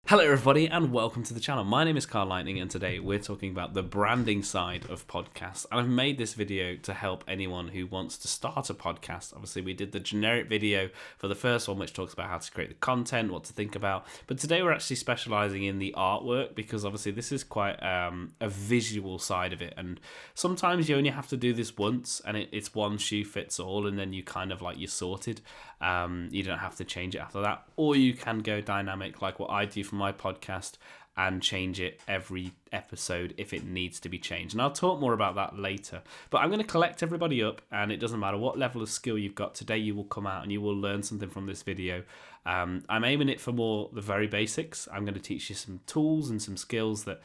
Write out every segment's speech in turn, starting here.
Hello everybody and welcome to the channel. My name is Carl Lightning and today we're talking about the branding side of podcasts. And I've made this video to help anyone who wants to start a podcast. Obviously we did the generic video for the first one which talks about how to create the content, what to think about. But today we're actually specializing in the artwork because obviously this is quite a visual side of it. And sometimes you only have to do this once and it's one shoe fits all and then you kind of like you're sorted. You don't have to change it after that. Or you can go dynamic like what I do for my podcast and change it every episode if it needs to be changed. And I'll talk more about that later. But I'm going to collect everybody up and it doesn't matter what level of skill you've got. Today you will come out and you will learn something from this video. I'm aiming it for more the very basics. I'm going to teach you some tools and some skills that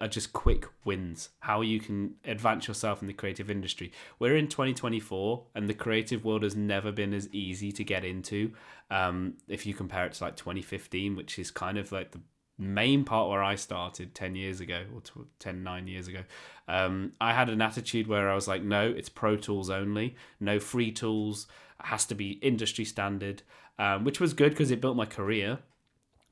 are just quick wins, how you can advance yourself in the creative industry. We're in 2024 and the creative world has never been as easy to get into. If you compare it to like 2015, which is kind of like the main part where I started 10 years ago or 9 years ago. I had an attitude where I was like, no, it's Pro Tools only, no free tools, it has to be industry standard, which was good because it built my career.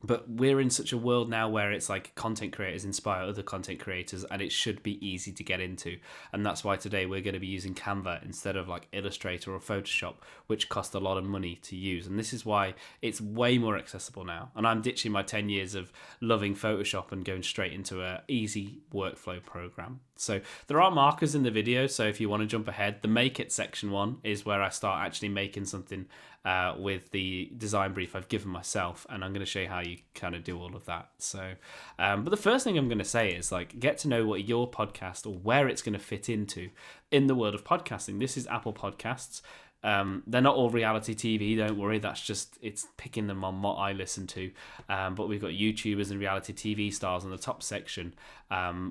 But we're in such a world now where it's like content creators inspire other content creators and it should be easy to get into. And that's why today we're going to be using Canva instead of like Illustrator or Photoshop, which cost a lot of money to use. And this is why it's way more accessible now. And I'm ditching my 10 years of loving Photoshop and going straight into a easy workflow program. So there are markers in the video. So if you want to jump ahead, the make it section one is where I start actually making something with the design brief I've given myself, and I'm going to show you how you kind of do all of that. So, but the first thing I'm going to say is like get to know what your podcast or where it's going to fit into in the world of podcasting. This is Apple Podcasts. They're not all reality TV, don't worry, that's just, it's picking them on what I listen to. But we've got YouTubers and reality TV stars in the top section,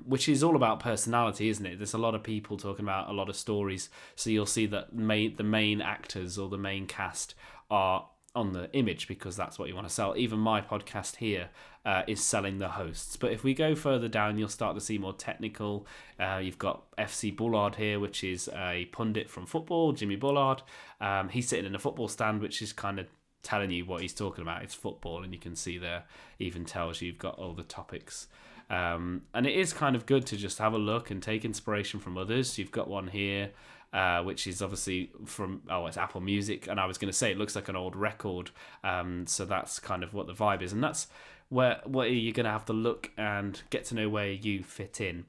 which is all about personality, isn't it? There's a lot of people talking about a lot of stories. So you'll see that the main actors or the main cast are on the image because that's what you want to sell. Even my podcast here is selling the hosts. But if we go further down, you'll start to see more technical. You've got FC Bullard here, which is a pundit from football, Jimmy Bullard. He's sitting in a football stand, which is kind of telling you what he's talking about. It's football, and you can see there even tells you've got all the topics. And it is kind of good to just have a look and take inspiration from others. You've got one here, which is obviously from, it's Apple Music. And I was going to say it looks like an old record. So that's kind of what the vibe is. And that's where you're going to have to look and get to know where you fit in.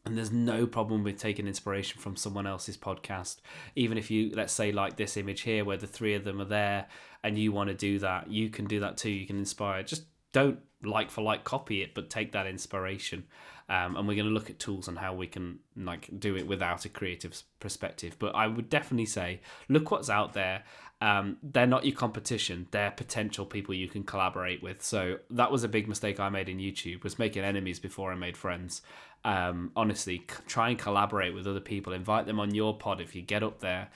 And there's no problem with taking inspiration from someone else's podcast. Even if you, let's say like this image here where the three of them are there and you want to do that, you can do that too. You can inspire. Just don't like for like copy it, but take that inspiration. And we're going to look at tools on how we can like do it without a creative perspective. But I would definitely say, look what's out there. They're not your competition. They're potential people you can collaborate with. So that was a big mistake I made in YouTube, was making enemies before I made friends. Honestly, try and collaborate with other people. Invite them on your pod if you get up there,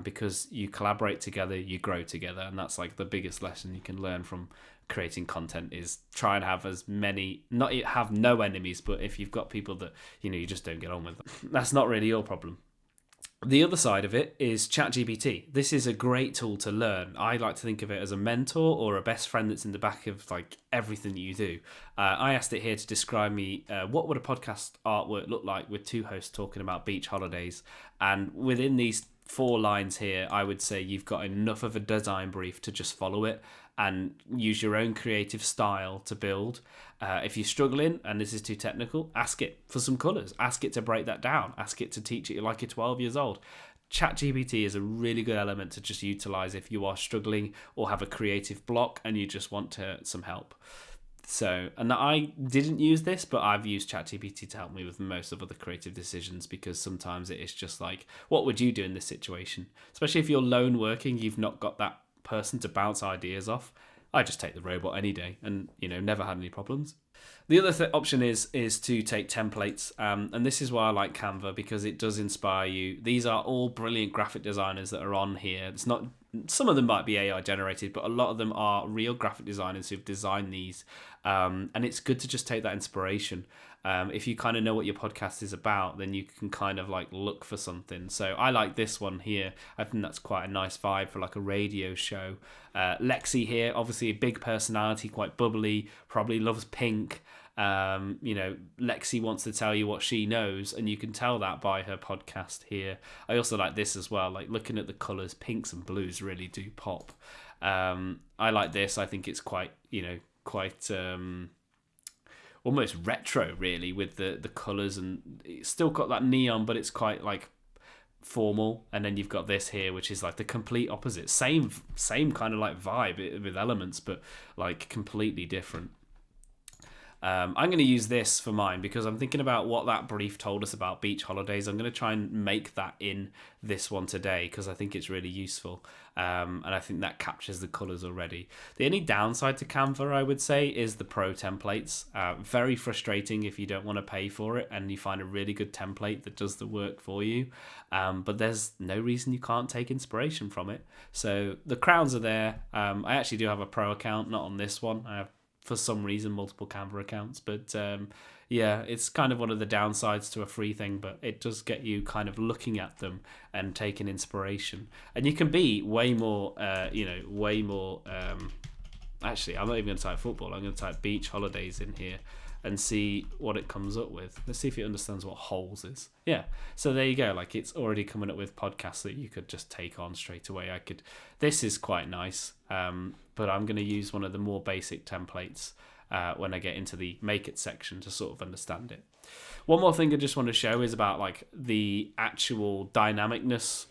because you collaborate together, you grow together. And that's like the biggest lesson you can learn from creating content, is try and have as many, not have no enemies, but if you've got people that you just don't get on with, that's not really your problem. The other side of it is ChatGPT. This is a great tool to learn. I like to think of it as a mentor or a best friend that's in the back of like everything that you do. I asked it here to describe me, what would a podcast artwork look like with two hosts talking about beach holidays? And within these 4 lines here, I would say you've got enough of a design brief to just follow it and use your own creative style to build. If you're struggling and this is too technical, ask it for some colours. Ask it to break that down. Ask it to teach it like you're 12 years old. ChatGPT is a really good element to just utilise if you are struggling or have a creative block and you just want some help. So, and I didn't use this, but I've used ChatGPT to help me with most of other creative decisions, because sometimes it is just like, what would you do in this situation? Especially if you're lone working, you've not got that person to bounce ideas off. I just take the robot any day and, never had any problems. The other option is to take templates, and this is why I like Canva, because it does inspire you. These are all brilliant graphic designers that are on here. It's not, some of them might be AI generated, but a lot of them are real graphic designers who've designed these, and it's good to just take that inspiration. If you kind of know what your podcast is about, then you can kind of like look for something. So I like this one here. I think that's quite a nice vibe for like a radio show. Lexi here, obviously a big personality, quite bubbly, probably loves pink. Lexi wants to tell you what she knows, and you can tell that by her podcast here. I also like this as well, like looking at the colours, pinks and blues really do pop. I like this. I think it's quite almost retro really, with the colours, and it's still got that neon, but it's quite like formal. And then you've got this here, which is like the complete opposite, same kind of like vibe with elements, but like completely different. I'm going to use this for mine because I'm thinking about what that brief told us about beach holidays. I'm going to try and make that in this one today because I think it's really useful, and I think that captures the colours already. The only downside to Canva, I would say, is the pro templates. Very frustrating if you don't want to pay for it and you find a really good template that does the work for you, but there's no reason you can't take inspiration from it. So the crowns are there. I actually do have a pro account, not on this one. I have, for some reason, multiple Canva accounts, but yeah, it's kind of one of the downsides to a free thing, but it does get you kind of looking at them and taking inspiration, and you can be way more actually, I'm not even going to type football. I'm going to type beach holidays in here and see what it comes up with. Let's see if it understands what holes is. Yeah, so there you go. Like, it's already coming up with podcasts that you could just take on straight away. This is quite nice, but I'm going to use one of the more basic templates when I get into the make it section to sort of understand it. One more thing I just want to show is about like the actual dynamicness,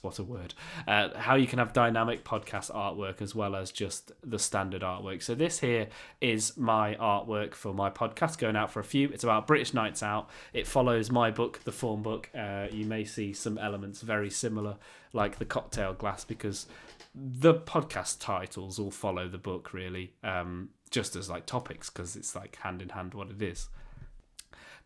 what a word, how you can have dynamic podcast artwork as well as just the standard artwork. So this here is my artwork for my podcast, Going Out for a Few. It's about British nights out. It follows my book, The Form Book. You may see some elements very similar, like the cocktail glass, because the podcast titles all follow the book really, just as like topics, because it's like hand in hand what it is.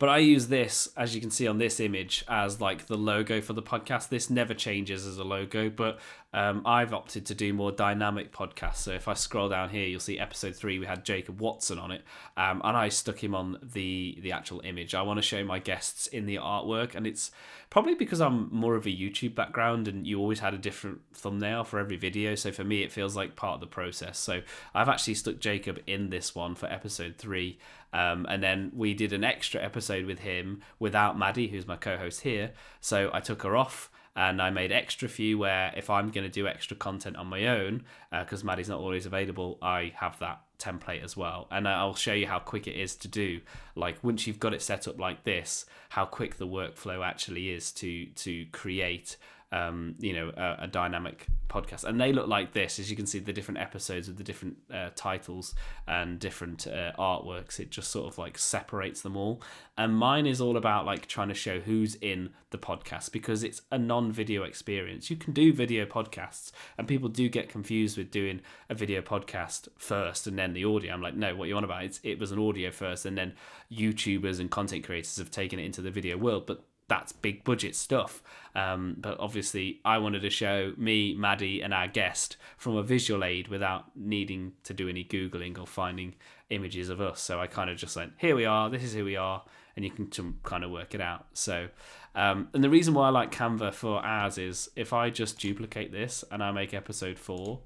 But I use this, as you can see on this image, as like the logo for the podcast. This never changes as a logo, but I've opted to do more dynamic podcasts. So if I scroll down here, you'll see episode 3, we had Jacob Watson on it, and I stuck him on the actual image. I want to show my guests in the artwork, and it's probably because I'm more of a YouTube background and you always had a different thumbnail for every video. So for me, it feels like part of the process. So I've actually stuck Jacob in this one for episode 3. And then we did an extra episode with him without Maddie, who's my co-host here. So I took her off and I made extra few where if I'm going to do extra content on my own, because Maddie's not always available, I have that template as well. And I'll show you how quick it is to do. Like, once you've got it set up like this, how quick the workflow actually is to create a dynamic podcast. And they look like this. As you can see, the different episodes with the different titles and different artworks, it just sort of like separates them all. And mine is all about like trying to show who's in the podcast, because it's a non-video experience. You can do video podcasts, and people do get confused with doing a video podcast first and then the audio. I'm like, no, what you on about? It was an audio first, and then YouTubers and content creators have taken it into the video world, but that's big budget stuff. But obviously I wanted to show me, Maddie, and our guest from a visual aid without needing to do any Googling or finding images of us. So I kind of just went, here we are, this is who we are, and you can kind of work it out. So, and the reason why I like Canva for ours is if I just duplicate this and I make episode 4,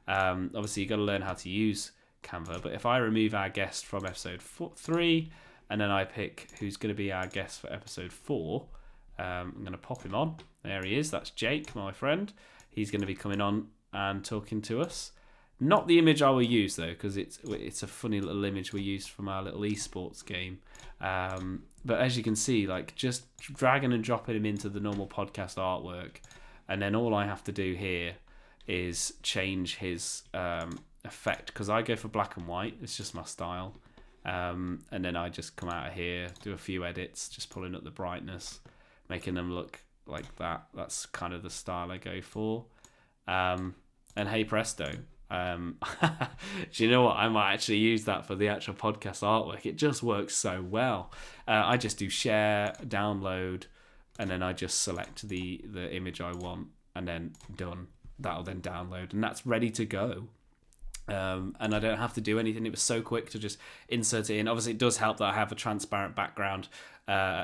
obviously you've got to learn how to use Canva. But if I remove our guest from episode 3, and then I pick who's going to be our guest for episode 4, I'm going to pop him on. There he is. That's Jake, my friend. He's going to be coming on and talking to us. Not the image I will use, though, because it's a funny little image we used from our little esports game. But as you can see, like, just dragging and dropping him into the normal podcast artwork. And then all I have to do here is change his effect, because I go for black and white. It's just my style. And then I just come out of here, do a few edits, just pulling up the brightness, making them look like that. That's kind of the style I go for. And hey presto, Do you know what? I might actually use that for the actual podcast artwork. It just works so well. I just do share, download, and then I just select the image I want, and then done. That'll then download, and that's ready to go. And I don't have to do anything. It was so quick to just insert it in. Obviously, it does help that I have a transparent background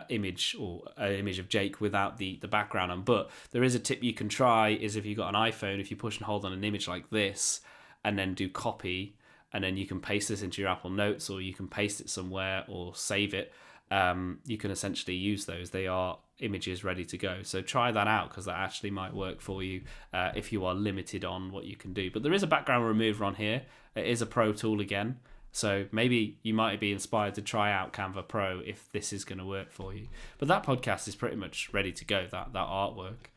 image, or an image of Jake without the background on. But there is a tip you can try, is if you've got an iPhone, if you push and hold on an image like this and then do copy, and then you can paste this into your Apple Notes, or you can paste it somewhere or save it. You can essentially use those. They are images ready to go. So try that out, because that actually might work for you if you are limited on what you can do. But there is a background remover on here. It is a pro tool again. So maybe you might be inspired to try out Canva Pro if this is going to work for you. But that podcast is pretty much ready to go, that artwork.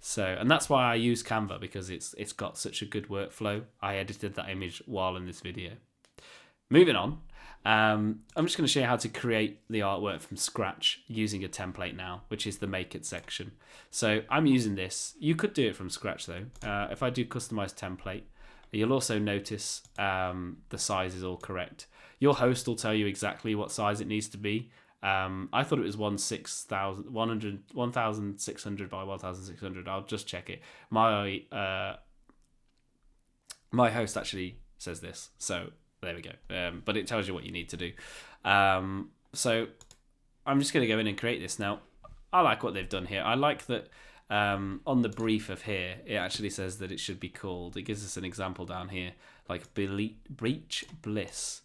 So, and that's why I use Canva, because it's got such a good workflow. I edited that image while in this video. Moving on. I'm just going to show you how to create the artwork from scratch using a template now, which is the Make It section. So I'm using this. You could do it from scratch though. If I do customize template, you'll also notice the size is all correct. Your host will tell you exactly what size it needs to be. I thought it was 1600 by 1600. I'll just check it. My host actually says this, so there we go. But it tells you what you need to do. So I'm just going to go in and create this. Now, I like what they've done here. I like that on the brief of here, it actually says that it should be called, it gives us an example down here, like Breach Bliss.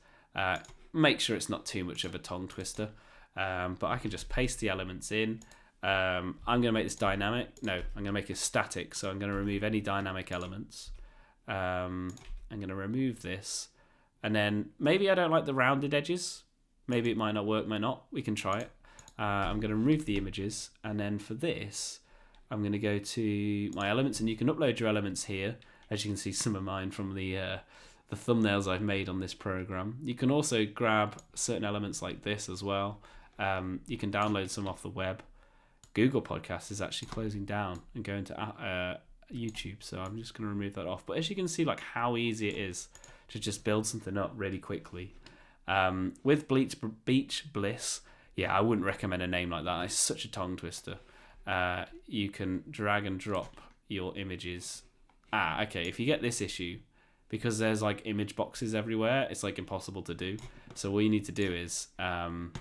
Make sure it's not too much of a tongue twister. But I can just paste the elements in. I'm going to make this dynamic. No, I'm going to make it static. So I'm going to remove any dynamic elements. I'm going to remove this. And then maybe I don't like the rounded edges. Maybe it might not work, might not. We can try it. I'm going to remove the images. And then for this, I'm going to go to my elements. And you can upload your elements here. As you can see, some of mine from the thumbnails I've made on this program. You can also grab certain elements like this as well. You can download some off the web. Google Podcast is actually closing down and going to YouTube, so I'm just going to remove that off. But as you can see, like how easy it is to just build something up really quickly. With Beach Bliss, yeah, I wouldn't recommend a name like that. It's such a tongue twister. You can drag and drop your images. Okay, if you get this issue, because there's like image boxes everywhere, it's like impossible to do. So what you need to do is, and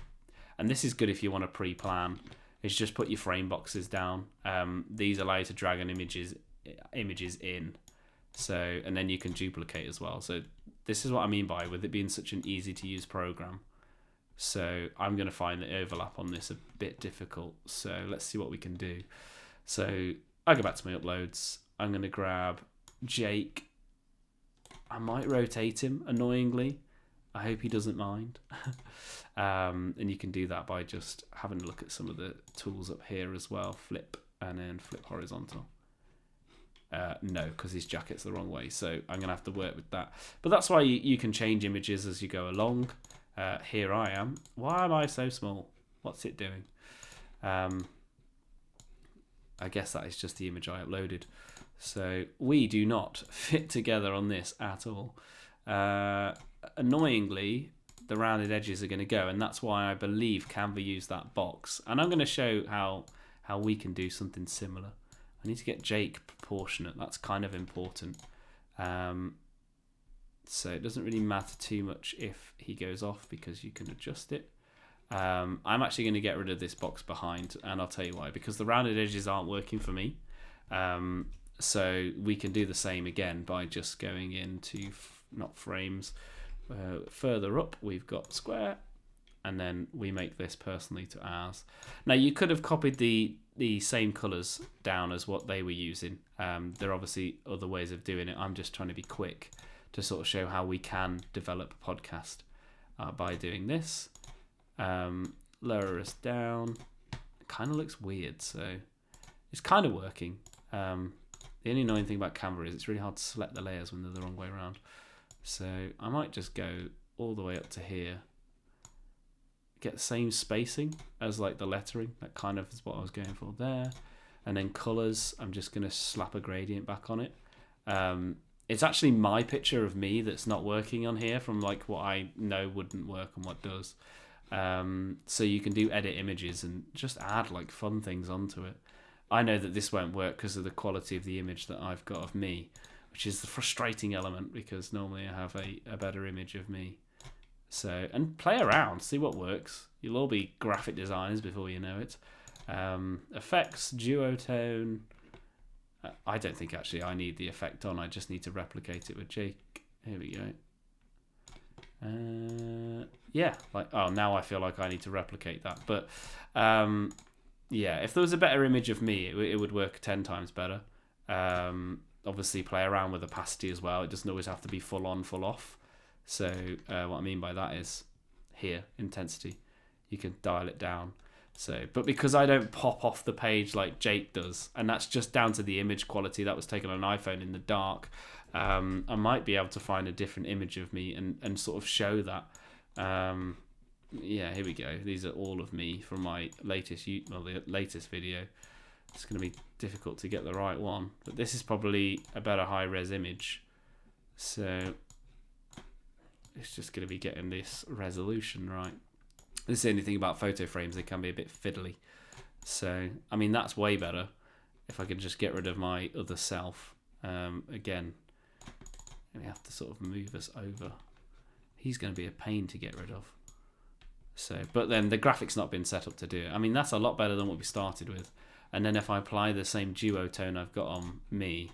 this is good if you want to pre-plan, is just put your frame boxes down. These allow you to drag an images in. So, and then you can duplicate as well. So this is what I mean by with it being such an easy to use program. So I'm going to find the overlap on this a bit difficult. So let's see what we can do. So I go back to my uploads. I'm going to grab Jake. I might rotate him annoyingly. I hope he doesn't mind. And you can do that by just having a look at some of the tools up here as well. Flip and then flip horizontal. No, because his jacket's the wrong way. So I'm going to have to work with that. But that's why you can change images as you go along. Here I am. Why am I so small? What's it doing? I guess that is just the image I uploaded. So we do not fit together on this at all. Annoyingly, the rounded edges are going to go, and that's why I believe Canva used that box. And I'm going to show how we can do something similar. I need to get Jake proportionate. That's kind of important. So it doesn't really matter too much if he goes off, because you can adjust it. I'm actually going to get rid of this box behind, and I'll tell you why. Because the rounded edges aren't working for me. So we can do the same again by just going into not frames. Further up, we've got square, and then we make this personally to ours. Now you could have copied the same colors down as what they were using. There are obviously other ways of doing it. I'm just trying to be quick to sort of show how we can develop a podcast by doing this. Lower us down. It kind of looks weird, so it's kind of working. The only annoying thing about Canva is it's really hard to select the layers when they're the wrong way around. So I might just go all the way up to here. Get the same spacing as like the lettering. That kind of is what I was going for there. And then colors, I'm just going to slap a gradient back on it. it's actually my picture of me that's not working on here from like what I know wouldn't work and what does. So you can do edit images and just add like fun things onto it. I know that this won't work because of the quality of the image that I've got of me, which is the frustrating element because normally I have a better image of me. So, and play around, see what works. You'll all be graphic designers before you know it. Effects, duotone. I don't think actually I need the effect on. I just need to replicate it with Jake. Here we go. Yeah, like, oh, now I feel like I need to replicate that. But yeah, if there was a better image of me, it would work 10 times better. Obviously, play around with opacity as well. It doesn't always have to be full on, full off. So what I mean by that is here, intensity. You can dial it down. So, but because I don't pop off the page like Jake does, and that's just down to the image quality that was taken on an iPhone in the dark, I might be able to find a different image of me and sort of show that. Yeah, here we go. These are all of me from my the latest video. It's going to be difficult to get the right one, but this is probably a better high-res image. So it's just going to be getting this resolution right. This is the only thing about photo frames, they can be a bit fiddly. So, I mean, that's way better if I can just get rid of my other self. Again, we have to sort of move us over. He's going to be a pain to get rid of. So, but then the graphics not been set up to do it. I mean, that's a lot better than what we started with. And then if I apply the same duotone I've got on me,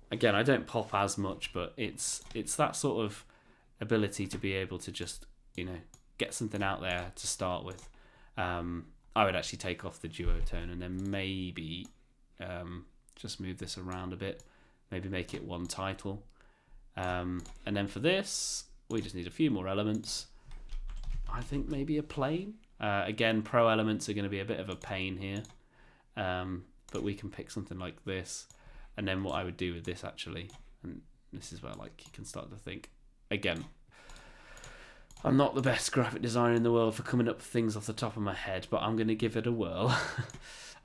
again, I don't pop as much, but it's that sort of ability to be able to just, you know, get something out there to start with. I would actually take off the duotone and then maybe just move this around a bit. Maybe make it one title. And then for this, we just need a few more elements. I think maybe a plane. Again, pro elements are going to be a bit of a pain here. But we can pick something like this. And then what I would do with this actually, and this is where like you can start to think. Again, I'm not the best graphic designer in the world for coming up with things off the top of my head, but I'm going to give it a whirl.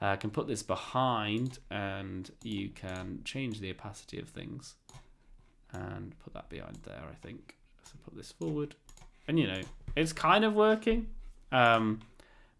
I can put this behind and you can change the opacity of things and put that behind there, I think. So put this forward and, you know, it's kind of working.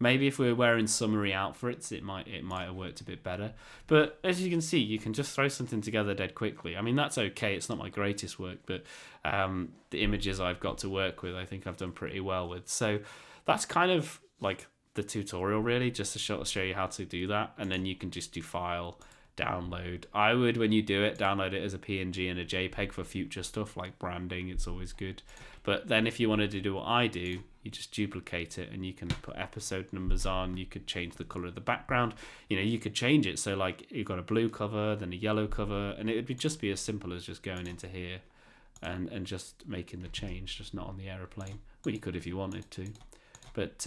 Maybe if we were wearing summery outfits, it might have worked a bit better. But as you can see, you can just throw something together dead quickly. I mean, that's okay. It's not my greatest work, but the images I've got to work with, I think I've done pretty well with. So that's kind of like the tutorial, really, just to show you how to do that. And then you can just do file, download. I would, when you do it, download it as a PNG and a JPEG for future stuff like branding. It's always good. But then if you wanted to do what I do, you just duplicate it and you can put episode numbers on. You could change the color of the background. You know, you could change it. So like you've got a blue cover, then a yellow cover, and it would just be as simple as just going into here and just making the change, just not on the aeroplane. Well, you could if you wanted to. But,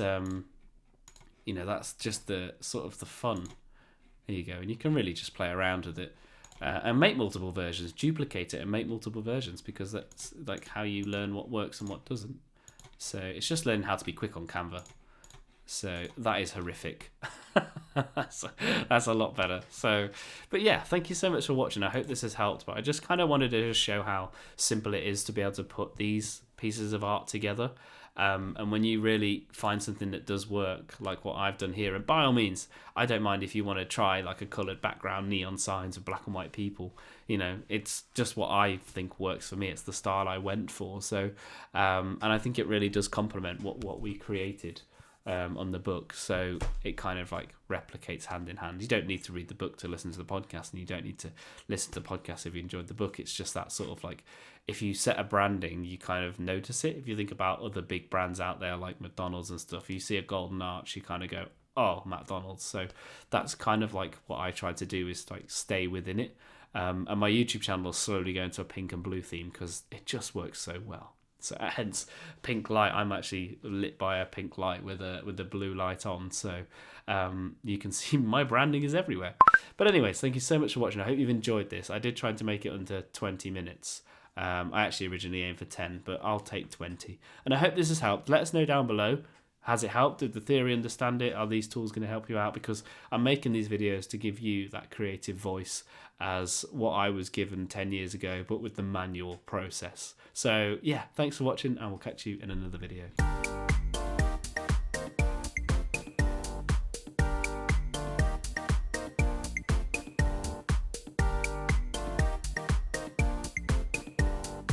you know, that's just the sort of the fun. There you go. And you can really just play around with it. And make multiple versions, duplicate it and make multiple versions, because that's like how you learn what works and what doesn't. So it's just learning how to be quick on Canva. So that is horrific. that's a lot better. So, but yeah, thank you so much for watching. I hope this has helped, but I just kind of wanted to just show how simple it is to be able to put these pieces of art together. And when you really find something that does work, like what I've done here, and by all means, I don't mind if you want to try like a coloured background, neon signs of black and white people. You know, it's just what I think works for me. It's the style I went for. So, and I think it really does complement what we created on the book. So it kind of like replicates hand in hand. You don't need to read the book to listen to the podcast, and you don't need to listen to the podcast if you enjoyed the book. It's just that sort of like, if you set a branding, you kind of notice it. If you think about other big brands out there like McDonald's and stuff, you see a golden arch, you kind of go, oh, McDonald's. So that's kind of like what I try to do, is like stay within it. And my YouTube channel is slowly going to a pink and blue theme because it just works so well. So hence pink light. I'm actually lit by a pink light with a blue light on. So you can see my branding is everywhere. But anyways, thank you so much for watching. I hope you've enjoyed this. I did try to make it under 20 minutes. I actually originally aimed for 10, but I'll take 20. And I hope this has helped. Let us know down below Has it helped? Did the theory understand it? Are these tools going to help you out? Because I'm making these videos to give you that creative voice as what I was given 10 years ago, but with the manual process. So yeah, thanks for watching, and we'll catch you in another video.